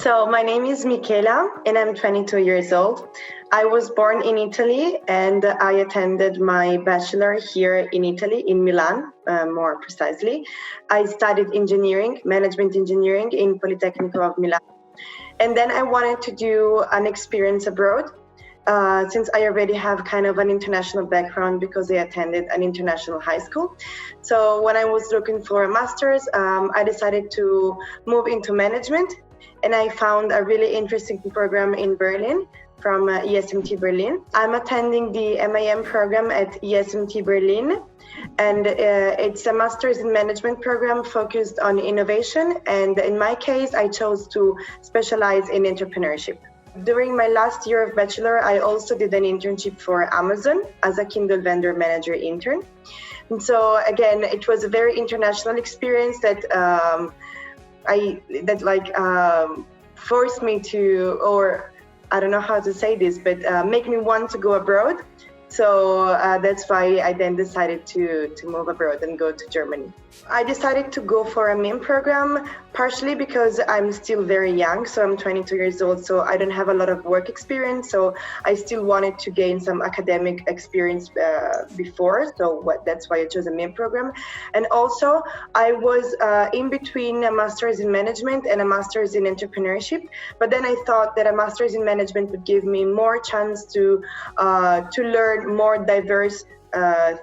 So my name is Michela and I'm 22 years old. I was born in Italy and I attended my bachelor here in Italy, in Milan, more precisely. I studied management engineering in Politecnico of Milan. And then I wanted to do an experience abroad since I already have kind of an international background because I attended an international high school. So when I was looking for a master's, I decided to move into management. And I found a really interesting program in Berlin from ESMT Berlin. I'm attending the MAM program at ESMT Berlin, and it's a master's in management program focused on innovation. And in my case, I chose to specialize in entrepreneurship. During my last year of bachelor, I also did an internship for Amazon as a Kindle vendor manager intern. And so again, it was a very international experience that forced me to, or I don't know how to say this, but make me want to go abroad. So that's why I then decided to move abroad and go to Germany. I decided to go for a MIM program, partially because I'm still very young, so I'm 22 years old, so I don't have a lot of work experience, so I still wanted to gain some academic experience before, so that's why I chose a MIM program. And also, I was in between a master's in management and a master's in entrepreneurship, but then I thought that a master's in management would give me more chance to learn more diverse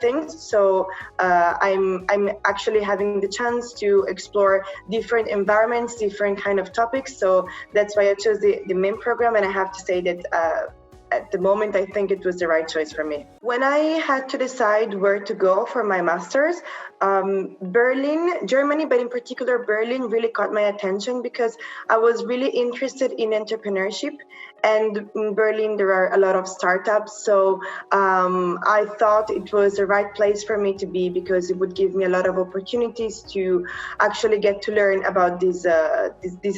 things. So I'm actually having the chance to explore different environments, different kind of topics. So that's why I chose the MIM program, and I have to say that at the moment, I think it was the right choice for me. When I had to decide where to go for my master's, Berlin, Germany, but in particular Berlin really caught my attention because I was really interested in entrepreneurship. And in Berlin, there are a lot of startups. So I thought it was the right place for me to be because it would give me a lot of opportunities to actually get to learn about this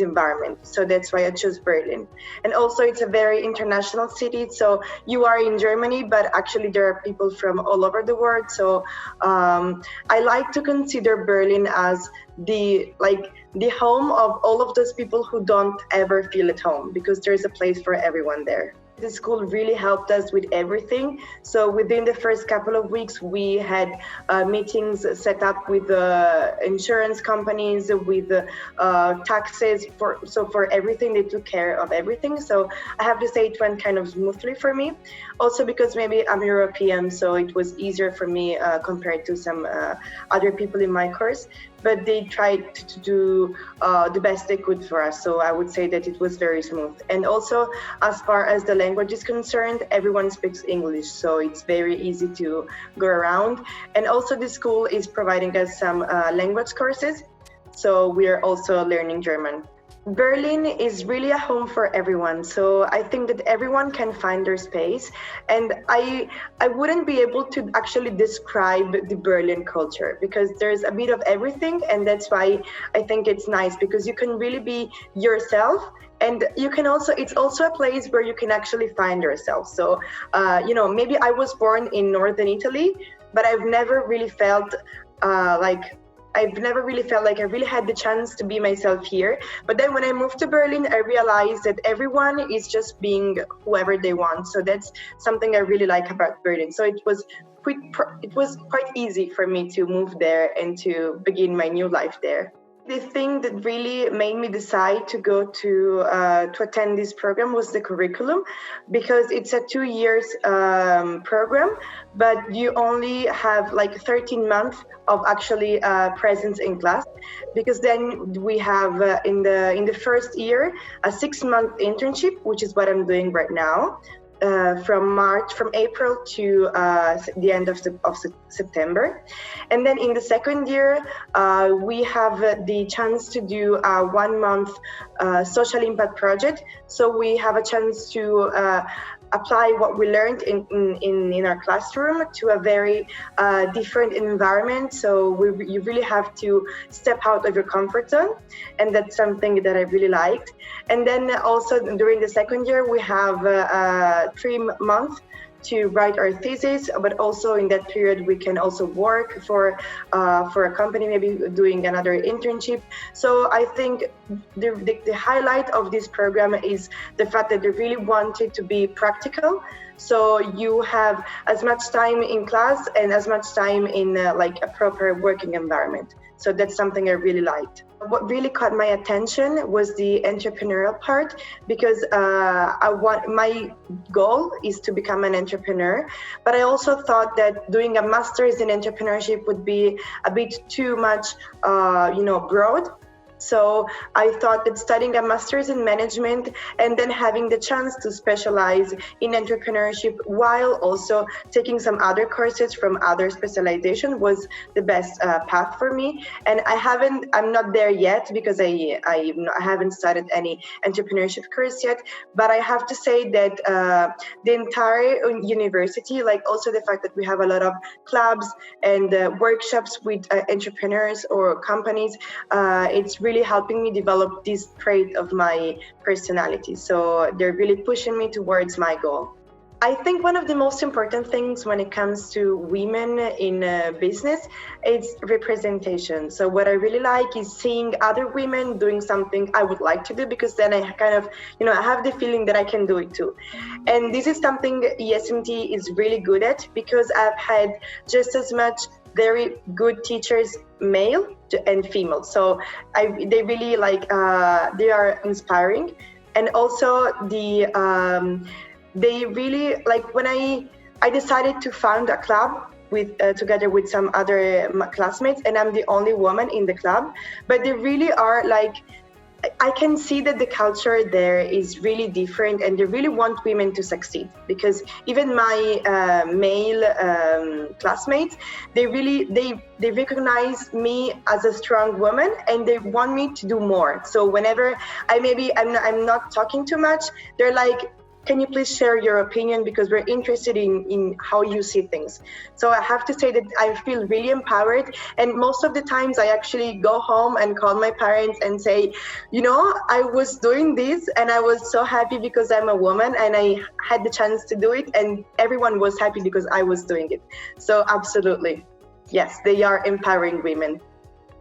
environment. So that's why I chose Berlin. And also it's a very international city. So you are in Germany, but actually there are people from all over the world. So I like to consider Berlin as the home of all of those people who don't ever feel at home, because there's a place for everyone there. The school really helped us with everything. So within the first couple of weeks, we had meetings set up with insurance companies, with taxes. For everything, they took care of everything. So I have to say it went kind of smoothly for me. Also because maybe I'm European, so it was easier for me compared to some other people in my course. But they tried to do the best they could for us. So I would say that it was very smooth. And also, as far as the language is concerned, everyone speaks English. So it's very easy to go around. And also the school is providing us some language courses. So we are also learning German. Berlin is really a home for everyone. So I think that everyone can find their space. And I wouldn't be able to actually describe the Berlin culture because there's a bit of everything. And that's why I think it's nice because you can really be yourself. And you can also, it's also a place where you can actually find yourself. So, maybe I was born in northern Italy, but I've never really felt like I really had the chance to be myself here. But then when I moved to Berlin, I realized that everyone is just being whoever they want. So that's something I really like about Berlin. So it was quite easy for me to move there and to begin my new life there. The thing that really made me decide to go to attend this program was the curriculum, because it's a 2 years program, but you only have 13 months of actually presence in class, because then we have in the first year a 6-month internship, which is what I'm doing right now. From April to the end of September. And then in the second year, we have the chance to do a 1 month social impact project. So we have a chance to apply what we learned in our classroom to a very different environment. So you really have to step out of your comfort zone. And that's something that I really liked. And then also during the second year, we have 3 months to write our thesis, but also in that period we can also work for a company, maybe doing another internship. So I think the highlight of this program is the fact that they really want it to be practical. So you have as much time in class and as much time in like a proper working environment. So that's something I really liked. What really caught my attention was the entrepreneurial part, because my goal is to become an entrepreneur, but I also thought that doing a master's in entrepreneurship would be a bit too much, broad. So I thought that studying a master's in management and then having the chance to specialize in entrepreneurship while also taking some other courses from other specialization was the best path for me. And I'm not there yet because I haven't started any entrepreneurship course yet, but I have to say that the entire university, like also the fact that we have a lot of clubs and workshops with entrepreneurs or companies, it's really helping me develop this trait of my personality. So they're really pushing me towards my goal. I think one of the most important things when it comes to women in business is representation. So what I really like is seeing other women doing something I would like to do, because then I kind of, I have the feeling that I can do it too. And this is something ESMT is really good at, because I've had just as much very good teachers, male and female. So they really they are inspiring. And also they really when I decided to found a club with together with some other classmates, and I'm the only woman in the club, but they really are I can see that the culture there is really different, and they really want women to succeed, because even my male classmates, they recognize me as a strong woman, and they want me to do more. So whenever I'm not talking too much, they're like, can you please share your opinion, because we're interested in how you see things. So I have to say that I feel really empowered, and most of the times I actually go home and call my parents and say, I was doing this and I was so happy because I'm a woman and I had the chance to do it, and everyone was happy because I was doing it. So absolutely, yes, they are empowering women.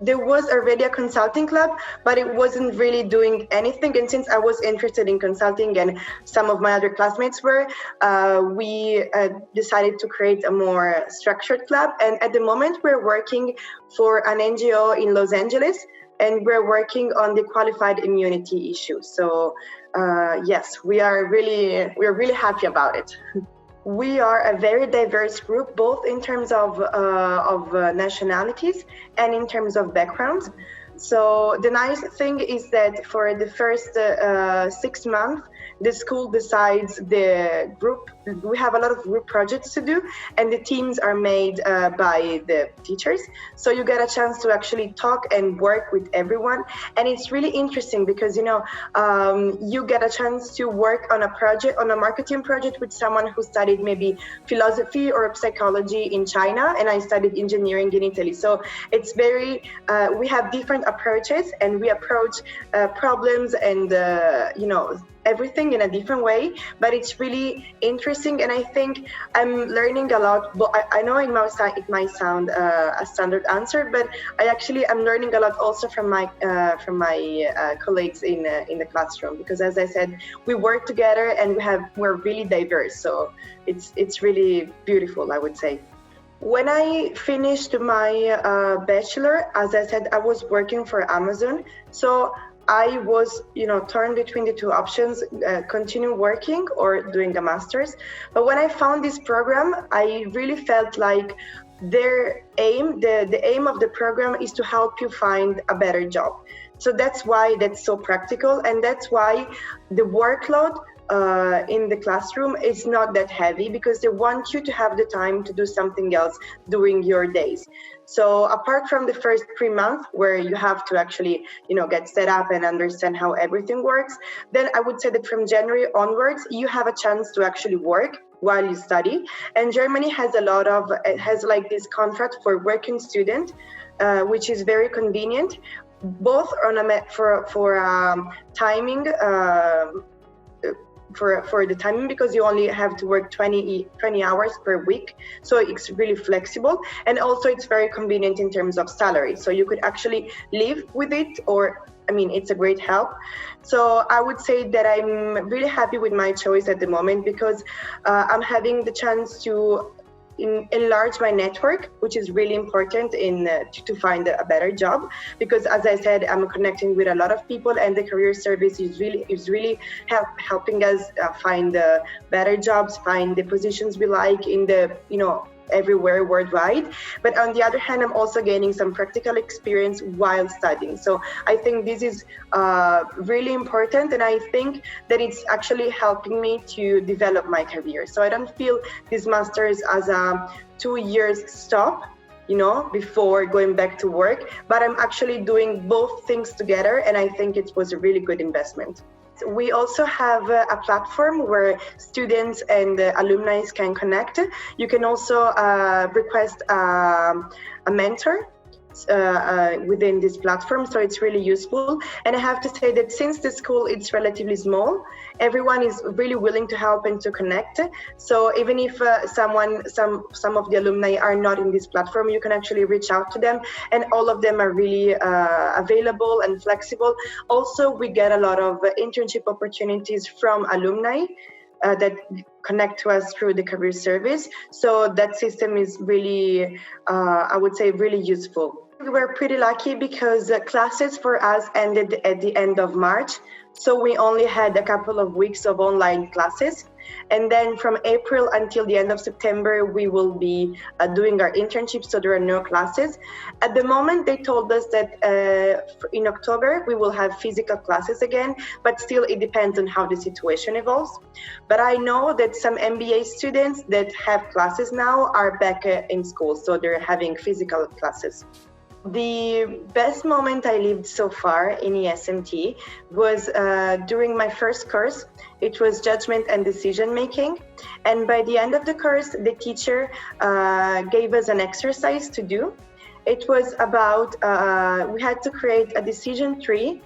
There was already a consulting club, but it wasn't really doing anything. And since I was interested in consulting and some of my other classmates were, we decided to create a more structured club. And at the moment, we're working for an NGO in Los Angeles, and we're working on the qualified immunity issue. So yes, we're really happy about it. We are a very diverse group, both in terms of nationalities and in terms of backgrounds. So the nice thing is that for the first 6 months, the school decides the group. We have a lot of group projects to do, and the teams are made by the teachers. So you get a chance to actually talk and work with everyone. And it's really interesting because, you get a chance to work on a project, on a marketing project with someone who studied maybe philosophy or psychology in China, and I studied engineering in Italy. So it's very, we have different approaches, and we approach problems and, everything in a different way, but it's really interesting. And I think I'm learning a lot. But I know it might sound a standard answer, but I'm learning a lot also from my colleagues in the classroom, because as I said, we work together and we're really diverse. So it's really beautiful, I would say. When I finished my bachelor, as I said, I was working for Amazon. So I was, torn between the two options, continue working or doing a master's. But when I found this program, I really felt like their aim, the aim of the program is to help you find a better job. So that's why that's so practical. And that's why the workload in the classroom is not that heavy, because they want you to have the time to do something else during your days. So apart from the first 3 months where you have to actually, get set up and understand how everything works, then I would say that from January onwards, you have a chance to actually work while you study. And Germany has this contract for working student, which is very convenient, both on for timing, for the timing, because you only have to work 20 hours per week, so it's really flexible, and also it's very convenient in terms of salary, so you could actually live with it, or it's a great help. So I would say that I'm really happy with my choice at the moment, because I'm having the chance to enlarge my network, which is really important to find a better job, because as I said, I'm connecting with a lot of people, and the career service is really helping us find better jobs, find the positions we like in the everywhere worldwide. But on the other hand, I'm also gaining some practical experience while studying. So I think this is really important, and I think that it's actually helping me to develop my career. So I don't feel this master's as a 2 years stop, before going back to work, but I'm actually doing both things together, and I think it was a really good investment. We also have a platform where students and alumni can connect. You can also request a mentor within this platform, so it's really useful. And I have to say that since the school is relatively small, everyone is really willing to help and to connect. So even if some of the alumni are not in this platform, you can actually reach out to them, and all of them are really available and flexible. Also, we get a lot of internship opportunities from alumni that connect to us through the career service. So that system is really, I would say, really useful. We were pretty lucky because classes for us ended at the end of March. So we only had a couple of weeks of online classes. And then from April until the end of September, we will be doing our internships, so there are no classes. At the moment, they told us that in October, we will have physical classes again, but still it depends on how the situation evolves. But I know that some MBA students that have classes now are back in school, so they're having physical classes. The best moment I lived so far in ESMT was during my first course. It was judgment and decision making. And by the end of the course, the teacher gave us an exercise to do. It was about, we had to create a decision tree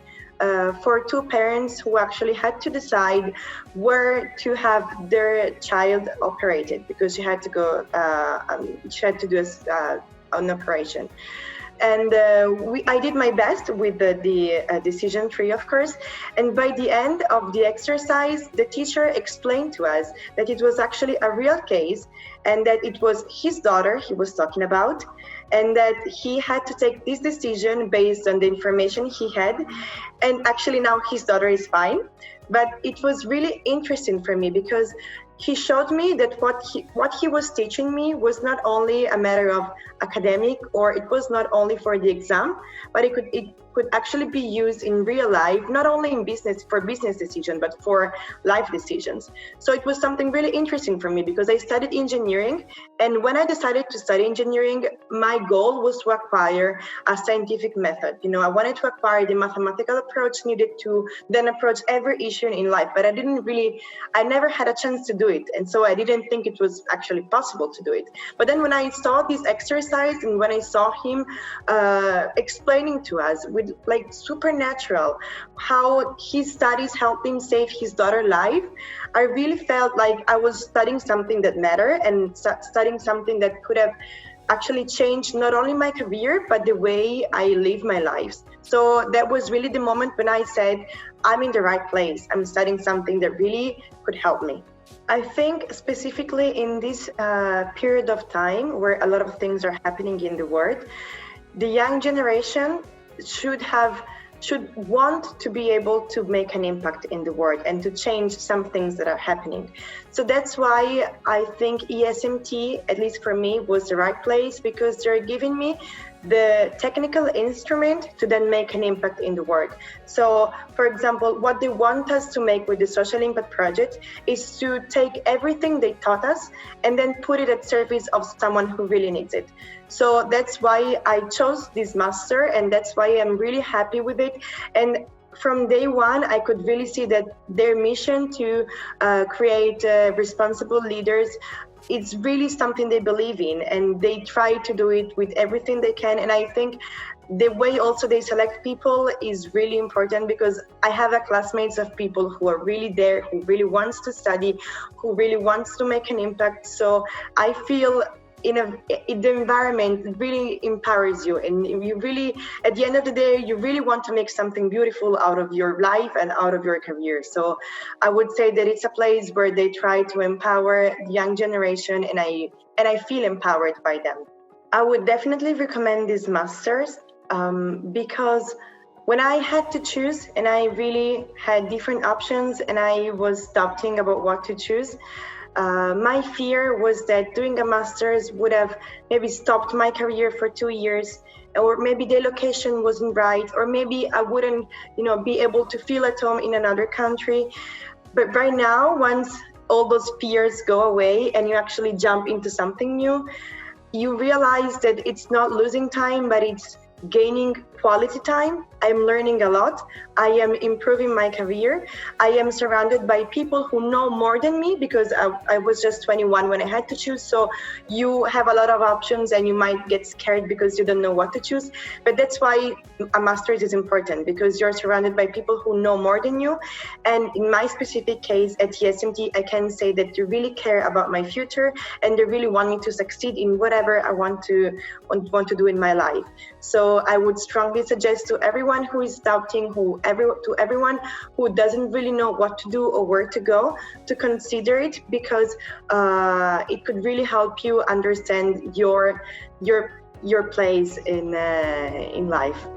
for two parents who actually had to decide where to have their child operated, because she had to go, she had to do an operation. And I did my best with the decision tree, of course. And by the end of the exercise, the teacher explained to us that it was actually a real case, and that it was his daughter he was talking about, and that he had to take this decision based on the information he had. And actually now his daughter is fine. But it was really interesting for me, because he showed me that what he was teaching me was not only a matter of academic, or it was not only for the exam, but it could actually be used in real life, not only in business for business decisions, but for life decisions. So it was something really interesting for me, because I studied engineering, and when I decided to study engineering, my goal was to acquire a scientific method. I wanted to acquire the mathematical approach needed to then approach every issue in life, but I never had a chance to do it, and so I didn't think it was actually possible to do it. But then when I saw this exercise, and when I saw him explaining to us with supernatural how his studies helped him save his daughter's life, I really felt like I was studying something that mattered, and studying something that could have actually changed not only my career, but the way I live my life. So that was really the moment when I said, I'm in the right place. I'm studying something that really could help me. I think specifically in this period of time where a lot of things are happening in the world, the young generation should want to be able to make an impact in the world and to change some things that are happening. So that's why I think ESMT, at least for me, was the right place, because they're giving me the technical instrument to then make an impact in the world. So, for example, what they want us to make with the social impact project is to take everything they taught us and then put it at service of someone who really needs it. So that's why I chose this master, and that's why I'm really happy with it. And from day one, I could really see that their mission to create responsible leaders, it's really something they believe in, and they try to do it with everything they can. And I think the way also they select people is really important, because I have a classmates of people who are really there, who really wants to study, who really wants to make an impact. So I feel the environment really empowers you, and you really, at the end of the day, you really want to make something beautiful out of your life and out of your career. So I would say that it's a place where they try to empower the young generation, and I feel empowered by them. I would definitely recommend these masters, because when I had to choose and I really had different options and I was doubting about what to choose, my fear was that doing a master's would have maybe stopped my career for 2 years, or maybe the location wasn't right, or maybe I wouldn't, be able to feel at home in another country. But right now, once all those fears go away and you actually jump into something new, you realize that it's not losing time, but it's gaining quality time. I'm learning a lot. I am improving my career. I am surrounded by people who know more than me, because I was just 21 when I had to choose. So you have a lot of options and you might get scared because you don't know what to choose. But that's why a master's is important, because you're surrounded by people who know more than you. And in my specific case at ESMT, I can say that they really care about my future and they really want me to succeed in whatever I want to do in my life. So I would strongly suggest to everyone who is doubting, to everyone who doesn't really know what to do or where to go, to consider it, because it could really help you understand your place in life.